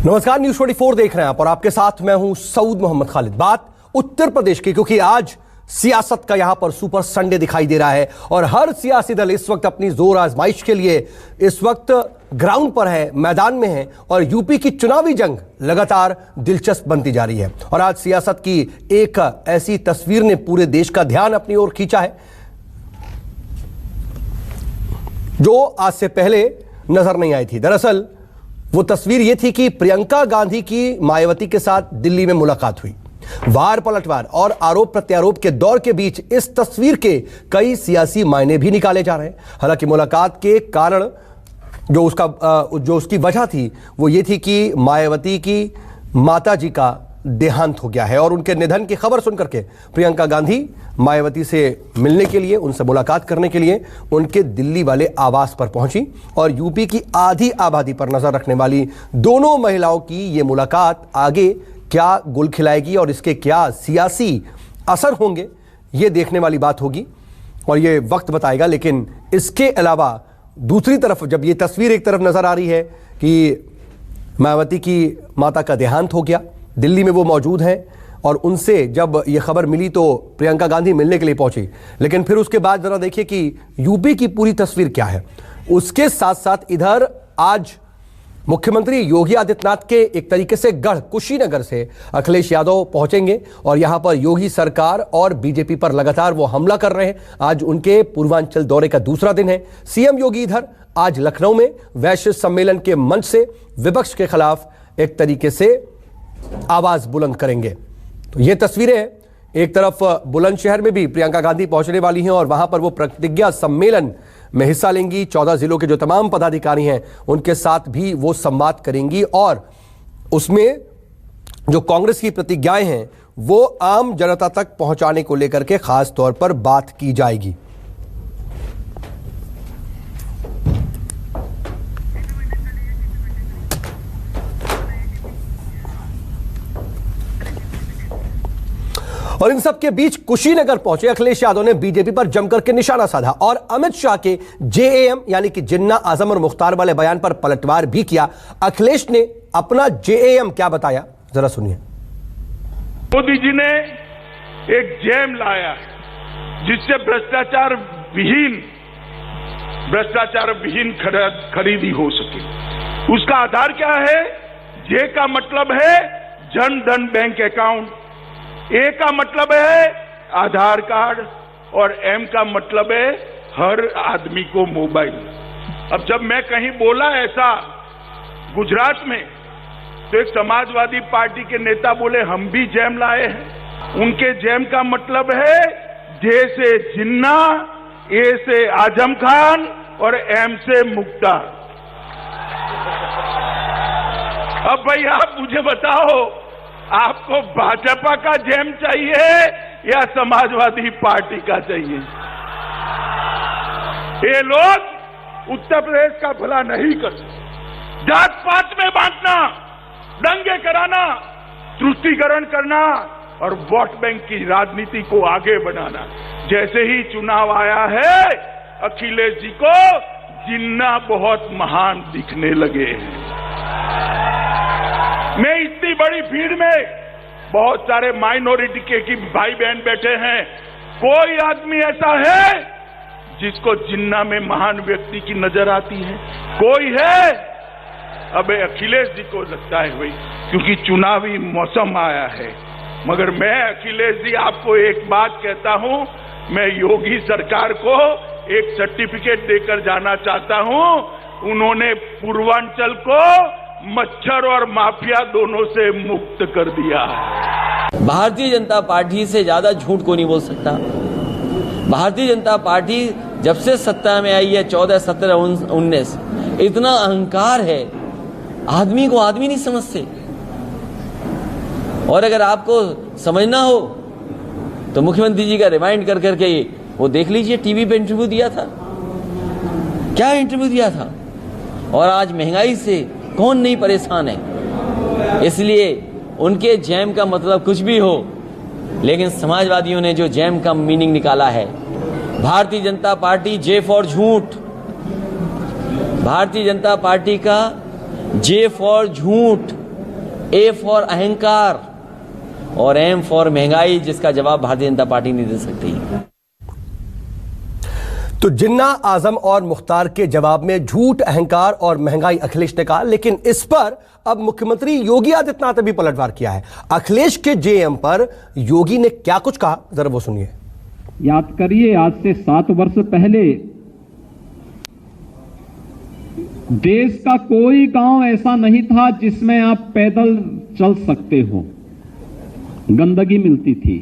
नमस्कार, न्यूज 24 देख रहे हैं आप और आपके साथ मैं हूं सऊद मोहम्मद खालिद। बात उत्तर प्रदेश की, क्योंकि आज सियासत का यहां पर सुपर संडे दिखाई दे रहा है और हर सियासी दल इस वक्त अपनी जोर आजमाइश के लिए इस वक्त ग्राउंड पर है, मैदान में है और यूपी की चुनावी जंग लगातार दिलचस्प बनती जा रही है। और आज सियासत की एक ऐसी तस्वीर ने पूरे देश का ध्यान अपनी ओर खींचा है जो आज से पहले नजर नहीं आई थी। दरअसल वो तस्वीर ये थी कि प्रियंका गांधी की मायावती के साथ दिल्ली में मुलाकात हुई। वार पलटवार और आरोप प्रत्यारोप के दौर के बीच इस तस्वीर के कई सियासी मायने भी निकाले जा रहे हैं। हालांकि मुलाकात के कारण जो उसकी वजह थी वो ये थी कि मायावती की माता जी का देहांत हो गया है और उनके निधन की खबर सुनकर के प्रियंका गांधी मायावती से मिलने के लिए, उनसे मुलाकात करने के लिए उनके दिल्ली वाले आवास पर पहुंची और यूपी की आधी आबादी पर नजर रखने वाली दोनों महिलाओं की ये मुलाकात आगे क्या गुल खिलाएगी और इसके क्या सियासी असर होंगे, ये देखने वाली बात होगी और ये वक्त बताएगा। लेकिन इसके अलावा दूसरी तरफ जब ये तस्वीर एक तरफ नजर आ रही है कि मायावती की माता का देहांत हो गया, दिल्ली में वो मौजूद हैं और उनसे जब ये खबर मिली तो प्रियंका गांधी मिलने के लिए पहुंची। लेकिन फिर उसके बाद जरा देखिए कि यूपी की पूरी तस्वीर क्या है। उसके साथ साथ इधर आज मुख्यमंत्री योगी आदित्यनाथ के एक तरीके से गढ़ कुशीनगर से अखिलेश यादव पहुंचेंगे और यहां पर योगी सरकार और बीजेपी पर लगातार वो हमला कर रहे हैं। आज उनके पूर्वांचल दौरे का दूसरा दिन है। सीएम योगी इधर आज लखनऊ में वैश्य सम्मेलन के मंच से विपक्ष के खिलाफ एक तरीके से आवाज बुलंद करेंगे। तो ये तस्वीरें हैं। एक तरफ बुलंदशहर में भी प्रियंका गांधी पहुंचने वाली हैं और वहां पर वो प्रतिज्ञा सम्मेलन में हिस्सा लेंगी। 14 जिलों के जो तमाम पदाधिकारी हैं उनके साथ भी वो संवाद करेंगी और उसमें जो कांग्रेस की प्रतिज्ञाएं हैं वो आम जनता तक पहुंचाने को लेकर के खास तौर पर बात की जाएगी। और इन सब के बीच कुशीनगर पहुंचे अखिलेश यादव ने बीजेपी पर जमकर के निशाना साधा और अमित शाह के जेएएम यानी कि जिन्ना, आजम और मुख्तार वाले बयान पर पलटवार भी किया। अखिलेश ने अपना जेएएम क्या बताया, जरा सुनिए। मोदी जी ने एक जेम लाया जिससे भ्रष्टाचार विहीन खरीदी हो सके। उसका आधार क्या है? जे का मतलब है जन धन बैंक अकाउंट, ए का मतलब है आधार कार्ड और एम का मतलब है हर आदमी को मोबाइल। अब जब मैं कहीं बोला ऐसा गुजरात में तो एक समाजवादी पार्टी के नेता बोले हम भी जैम लाए हैं। उनके जैम का मतलब है जे से जिन्ना, ए से आजम खान और एम से मुख्तार। अब भाई आप मुझे बताओ, आपको भाजपा का जैम चाहिए या समाजवादी पार्टी का चाहिए? ये लोग उत्तर प्रदेश का भला नहीं कर सकते। जात पात में बांटना, दंगे कराना, तुष्टीकरण करना और वोट बैंक की राजनीति को आगे बढ़ाना। जैसे ही चुनाव आया है अखिलेश जी को जिन्ना बहुत महान दिखने लगे हैं। मैं इतनी बड़ी भीड़ में बहुत सारे माइनॉरिटी के भाई बहन बैठे हैं, कोई आदमी ऐसा है जिसको जिन्ना में महान व्यक्ति की नजर आती है? कोई है? अब अखिलेश जी को लगता है भाई क्योंकि चुनावी मौसम आया है। मगर मैं अखिलेश जी आपको एक बात कहता हूं, मैं योगी सरकार को एक सर्टिफिकेट देकर जाना चाहता हूं। उन्होंने पूर्वांचल को मच्छर और माफिया दोनों से मुक्त कर दिया। भारतीय जनता पार्टी से ज्यादा झूठ को नहीं बोल सकता। भारतीय जनता पार्टी जब से सत्ता में आई है 14, 17, 19, इतना अहंकार है, आदमी को आदमी नहीं समझते। और अगर आपको समझना हो तो मुख्यमंत्री जी का रिमाइंड कर करके वो देख लीजिए, टीवी पे इंटरव्यू दिया था, क्या इंटरव्यू दिया था। और आज महंगाई से कौन नहीं परेशान है। इसलिए उनके जैम का मतलब कुछ भी हो, लेकिन समाजवादियों ने जो जैम का मीनिंग निकाला है, Bharatiya Janata party J for झूठ, भारतीय जनता पार्टी का जे फॉर झूठ, ए फॉर अहंकार और एम फॉर महंगाई, जिसका जवाब भारतीय जनता पार्टी नहीं दे सकती। तो जिन्ना, आजम और मुख्तार के जवाब में झूठ, अहंकार और महंगाई अखिलेश ने कहा, लेकिन इस पर अब मुख्यमंत्री योगी आदित्यनाथ ने भी पलटवार किया है। अखिलेश के जेएम पर योगी ने क्या कुछ कहा, जरा वो सुनिए। याद करिए, आज से 7 वर्ष पहले देश का कोई गांव ऐसा नहीं था जिसमें आप पैदल चल सकते हो, गंदगी मिलती थी।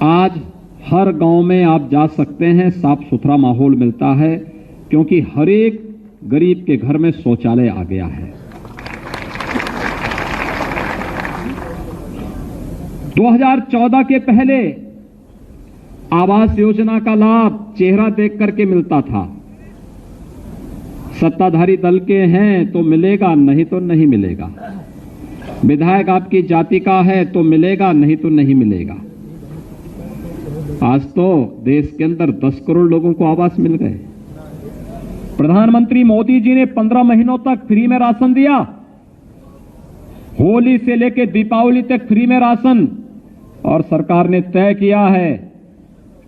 आज हर गांव में आप जा सकते हैं, साफ सुथरा माहौल मिलता है, क्योंकि हर एक गरीब के घर में शौचालय आ गया है। 2014 के पहले आवास योजना का लाभ चेहरा देख करके मिलता था। सत्ताधारी दल के हैं तो मिलेगा, नहीं तो नहीं मिलेगा। विधायक आपकी जाति का है तो मिलेगा, नहीं तो नहीं मिलेगा। आज तो देश के अंदर 10 करोड़ लोगों को आवास मिल गए। प्रधानमंत्री मोदी जी ने 15 महीनों तक फ्री में राशन दिया। होली से लेकर दीपावली तक फ्री में राशन, और सरकार ने तय किया है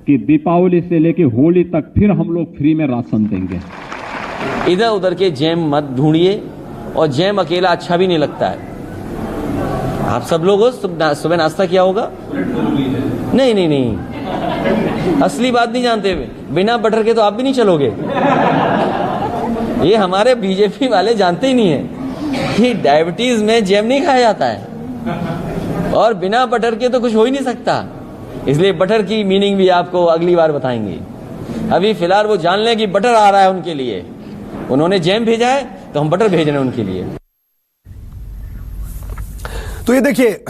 कि दीपावली से लेकर होली तक फिर हम लोग फ्री में राशन देंगे। इधर उधर के जैम मत ढूंढिए, और जैम अकेला अच्छा भी नहीं लगता है। आप सब लोगों सुबह नाश्ता किया होगा? नहीं नहीं नहीं, असली बात नहीं जानते हुए, बिना बटर के तो आप भी नहीं चलोगे। ये हमारे बीजेपी वाले जानते ही नहीं है कि डायबिटीज में जैम नहीं खाया जाता है, और बिना बटर के तो कुछ हो ही नहीं सकता। इसलिए बटर की मीनिंग भी आपको अगली बार बताएंगे। अभी फिलहाल वो जान लें कि बटर आ रहा है उनके लिए। उन्होंने जैम भेजा है तो हम बटर भेज रहे हैं उनके लिए। तो ये देखिए,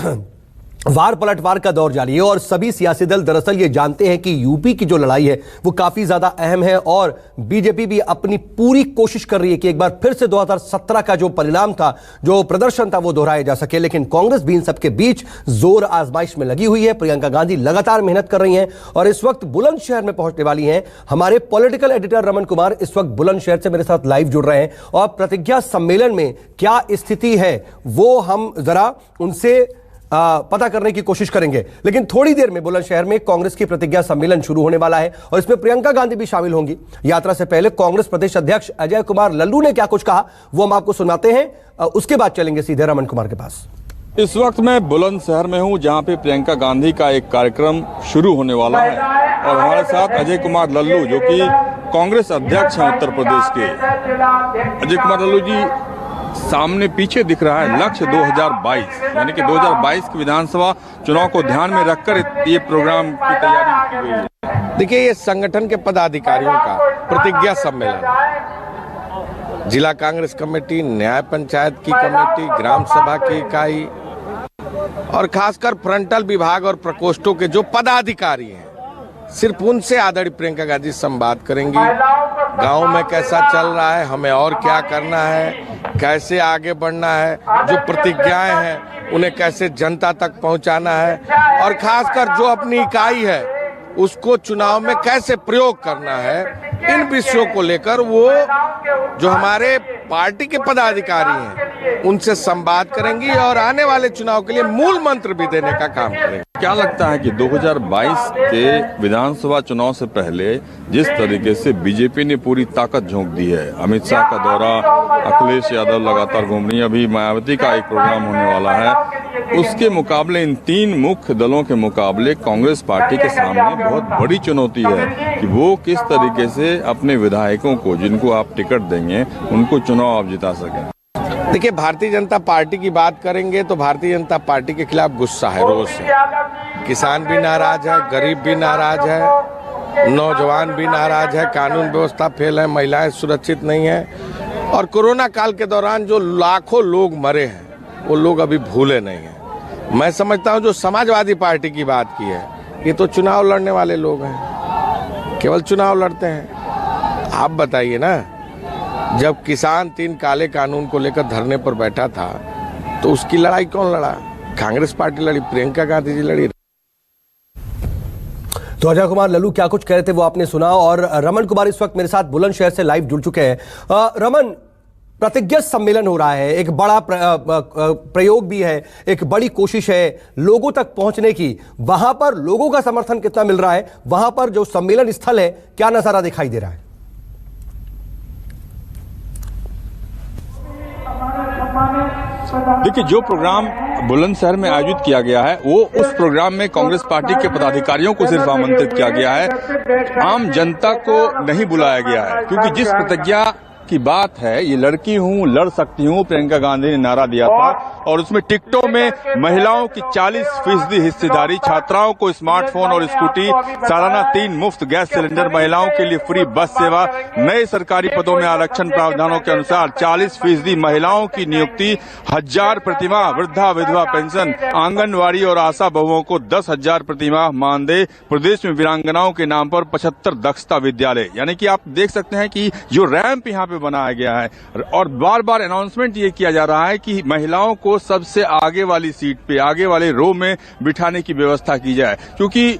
वार पलटवार का दौर जारी है और सभी सियासी दल दरअसल ये जानते हैं कि यूपी की जो लड़ाई है वो काफी ज्यादा अहम है, और बीजेपी भी अपनी पूरी कोशिश कर रही है कि एक बार फिर से 2017 का जो परिणाम था, जो प्रदर्शन था, वो दोहराया जा सके। लेकिन कांग्रेस भी इन सबके बीच जोर आजमाइश में लगी हुई है। प्रियंका गांधी लगातार मेहनत कर रही हैं और इस वक्त बुलंदशहर में पहुंचने वाली हैं। हमारे पॉलिटिकल एडिटर रमन कुमार इस वक्त बुलंदशहर से मेरे साथ लाइव जुड़ रहे हैं, और प्रतिज्ञा सम्मेलन में क्या स्थिति है वो हम जरा उनसे पता करने की कोशिश करेंगे। लेकिन थोड़ी देर में बुलंदशहर में कांग्रेस की प्रतिज्ञा सम्मेलन शुरू होने वाला है और इसमें प्रियंका गांधी भी शामिल होंगी। यात्रा से पहले कांग्रेस प्रदेश अध्यक्ष अजय कुमार लल्लू ने क्या कुछ कहा वो हम आपको सुनाते हैं, उसके बाद चलेंगे सीधे रमन कुमार के पास। इस वक्त मैं बुलंदशहर में हूं, जहां पे प्रियंका गांधी का एक कार्यक्रम शुरू होने वाला है, और हमारे साथ अजय कुमार लल्लू, जो कि कांग्रेस अध्यक्ष हैं उत्तर प्रदेश के। अजय कुमार लल्लू जी, सामने पीछे दिख रहा है लक्ष्य 2022, यानी कि 2022 के विधानसभा चुनाव को ध्यान में रखकर ये प्रोग्राम की तैयारी की गई है। देखिए, ये संगठन के पदाधिकारियों का प्रतिज्ञा सम्मेलन, जिला कांग्रेस कमेटी, न्याय पंचायत की कमेटी, ग्राम सभा की इकाई और खासकर फ्रंटल विभाग और प्रकोष्ठों के जो पदाधिकारी हैं, सिर्फ उनसे आदरणीय प्रियंका गांधी संवाद करेंगी। गांव में कैसा चल रहा है, हमें और क्या करना है, कैसे आगे बढ़ना है, जो प्रतिज्ञाएं हैं उन्हें कैसे जनता तक पहुंचाना है, और खासकर जो अपनी इकाई है उसको चुनाव में कैसे प्रयोग करना है, इन विषयों को लेकर वो जो हमारे पार्टी के पदाधिकारी हैं उनसे संवाद करेंगी और आने वाले चुनाव के लिए मूल मंत्र भी देने का काम करेंगे। क्या लगता है कि 2022 के विधानसभा चुनाव से पहले जिस तरीके से बीजेपी ने पूरी ताकत झोंक दी है, अमित शाह का दौरा, अखिलेश यादव लगातार घूम रही है, अभी मायावती का एक प्रोग्राम होने वाला है, उसके मुकाबले इन तीन मुख्य दलों के मुकाबले कांग्रेस पार्टी के सामने बहुत बड़ी चुनौती है कि वो किस तरीके से अपने विधायकों को, जिनको आप टिकट देंगे, उनको चुनाव आप जिता सकें। देखिए, भारतीय जनता पार्टी की बात करेंगे तो भारतीय जनता पार्टी के खिलाफ गुस्सा है, रोष है। किसान भी नाराज है, गरीब भी नाराज है, नौजवान भी नाराज है, कानून व्यवस्था फेल है, महिलाएं सुरक्षित नहीं है, और कोरोना काल के दौरान जो लाखों लोग मरे हैं वो लोग अभी भूले नहीं हैं। मैं समझता हूं जो समाजवादी पार्टी की बात की है, ये तो चुनाव लड़ने वाले लोग हैं, केवल चुनाव लड़ते हैं। आप बताइए ना, जब किसान 3 काले कानून को लेकर धरने पर बैठा था तो उसकी लड़ाई कौन लड़ा? कांग्रेस पार्टी लड़ी, प्रियंका गांधी जी लड़ी। तो अजय कुमार लल्लू क्या कुछ कह रहे थे वो आपने सुना, और रमन कुमार इस वक्त मेरे साथ बुलंदशहर से लाइव जुड़ चुके हैं। रमन, प्रतिज्ञा सम्मेलन हो रहा है, एक बड़ा प्रयोग भी है, एक बड़ी कोशिश है लोगों तक पहुंचने की। वहां पर लोगों का समर्थन कितना मिल रहा है, वहां पर जो सम्मेलन स्थल है क्या नजारा दिखाई दे रहा है? देखिए, जो प्रोग्राम बुलंदशहर में आयोजित किया गया है वो उस प्रोग्राम में कांग्रेस पार्टी के पदाधिकारियों को सिर्फ आमंत्रित किया गया है, आम जनता को नहीं बुलाया गया है। क्योंकि जिस प्रतिज्ञा की बात है, ये लड़की हूं, लड़ सकती हूं, प्रियंका गांधी ने नारा दिया था और उसमें टिकटों में महिलाओं की 40% हिस्सेदारी, छात्राओं को स्मार्टफोन और स्कूटी, सालाना 3 मुफ्त गैस सिलेंडर, महिलाओं के लिए फ्री बस सेवा, नए सरकारी पदों में आरक्षण प्रावधानों के अनुसार 40% महिलाओं की नियुक्ति, 1000 प्रतिमाह वृद्धा विधवा पेंशन, आंगनवाड़ी और आशा बहुओं को 10,000 प्रतिमाह मानदेय, प्रदेश में वीरांगनाओं के नाम पर 75 दक्षता विद्यालय। यानी कि आप देख सकते हैं कि जो रैंप यहाँ पे बनाया गया है और बार बार अनाउंसमेंट ये किया जा रहा है कि महिलाओं को सबसे आगे वाली सीट पे, आगे वाले रो में बिठाने की व्यवस्था की जाए। क्योंकि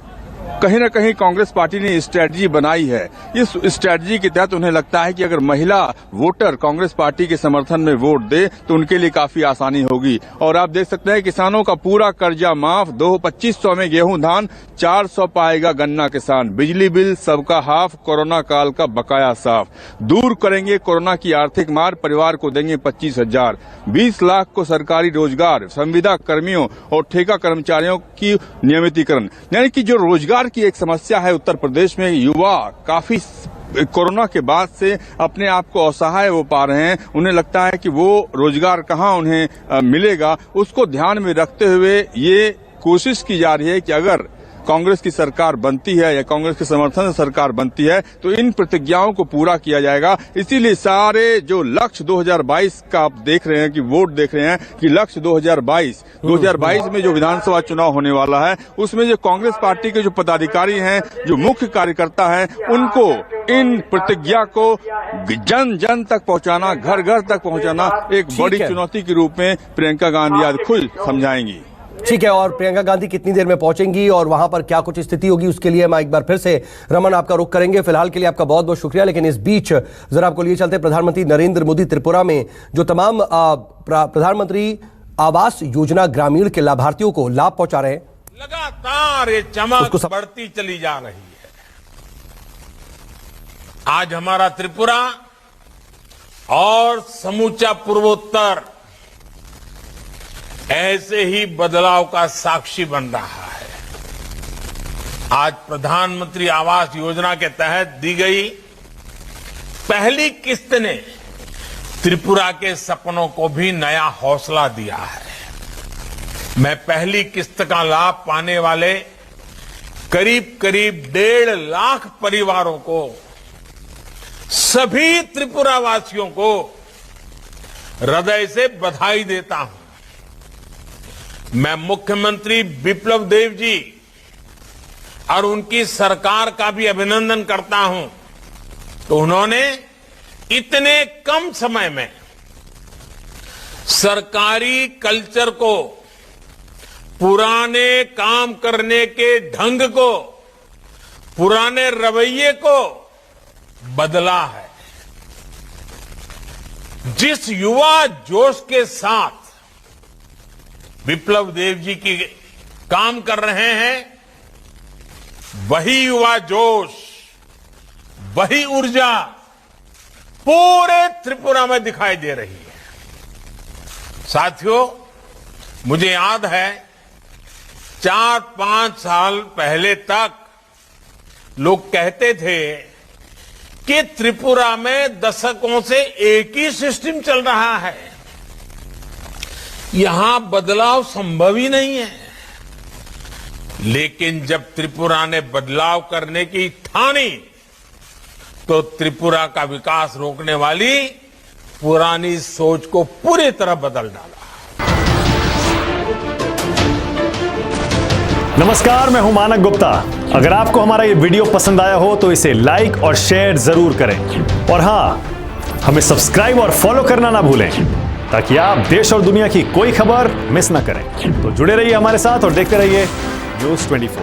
कहीं ना कहीं कांग्रेस पार्टी ने स्ट्रेटजी बनाई है। इस स्ट्रेटजी के तहत उन्हें लगता है कि अगर महिला वोटर कांग्रेस पार्टी के समर्थन में वोट दे तो उनके लिए काफी आसानी होगी। और आप देख सकते हैं किसानों का पूरा कर्जा माफ, 2500 में गेहूं धान, 400 पाएगा गन्ना किसान, बिजली बिल सबका हाफ, कोरोना काल का बकाया साफ, दूर करेंगे कोरोना की आर्थिक मार, परिवार को देंगे 25,000, 20 लाख को सरकारी रोजगार, संविदा कर्मियों और ठेका कर्मचारियों की नियमितीकरण। यानी कि जो रोजगार की एक समस्या है उत्तर प्रदेश में, युवा काफी कोरोना के बाद से अपने आप को असहाय हो पा रहे हैं, उन्हें लगता है कि वो रोजगार कहां उन्हें मिलेगा। उसको ध्यान में रखते हुए ये कोशिश की जा रही है कि अगर कांग्रेस की सरकार बनती है या कांग्रेस के समर्थन से सरकार बनती है तो इन प्रतिज्ञाओं को पूरा किया जाएगा। इसीलिए सारे जो लक्ष्य 2022 का आप देख रहे हैं कि वोट देख रहे हैं कि लक्ष्य 2022 में जो विधानसभा चुनाव होने वाला है उसमें जो कांग्रेस पार्टी के जो पदाधिकारी हैं, जो मुख्य कार्यकर्ता हैं, उनको इन प्रतिज्ञा को जन जन तक पहुंचाना, घर घर तक पहुंचाना एक बड़ी चुनौती के रूप में प्रियंका गांधी आज खुद समझाएंगी। ठीक है, और प्रियंका गांधी कितनी देर में पहुंचेंगी और वहां पर क्या कुछ स्थिति होगी उसके लिए हम एक बार फिर से रमन आपका रुख करेंगे। फिलहाल के लिए आपका बहुत बहुत शुक्रिया। लेकिन इस बीच जरा आपको लिए चलते, प्रधानमंत्री नरेंद्र मोदी त्रिपुरा में जो तमाम प्रधानमंत्री आवास योजना ग्रामीण के लाभार्थियों को लाभ पहुंचा रहे हैं, लगातार ये चमक बढ़ती चली जा रही है। आज हमारा त्रिपुरा और समूचा पूर्वोत्तर ऐसे ही बदलाव का साक्षी बन रहा है। आज प्रधानमंत्री आवास योजना के तहत दी गई पहली किस्त ने त्रिपुरा के सपनों को भी नया हौसला दिया है। मैं पहली किस्त का लाभ पाने वाले करीब 1.5 लाख परिवारों को, सभी त्रिपुरा वासियों को हृदय से बधाई देता हूं। मैं मुख्यमंत्री बिप्लब देव जी और उनकी सरकार का भी अभिनंदन करता हूं तो उन्होंने इतने कम समय में सरकारी कल्चर को, पुराने काम करने के ढंग को, पुराने रवैये को बदला है। जिस युवा जोश के साथ बिप्लब देव जी की काम कर रहे हैं, वही युवा जोश, वही ऊर्जा पूरे त्रिपुरा में दिखाई दे रही है। साथियों, मुझे याद है 4-5 साल पहले तक लोग कहते थे कि त्रिपुरा में दशकों से एक ही सिस्टम चल रहा है, यहां बदलाव संभव ही नहीं है। लेकिन जब त्रिपुरा ने बदलाव करने की ठानी तो त्रिपुरा का विकास रोकने वाली पुरानी सोच को पूरी तरह बदल डाला। नमस्कार, मैं हूं मानक गुप्ता। अगर आपको हमारा ये वीडियो पसंद आया हो तो इसे लाइक और शेयर जरूर करें और हां, हमें सब्सक्राइब और फॉलो करना ना भूलें ताकि आप देश और दुनिया की कोई खबर मिस ना करें। तो जुड़े रहिए हमारे साथ और देखते रहिए न्यूज़ 24।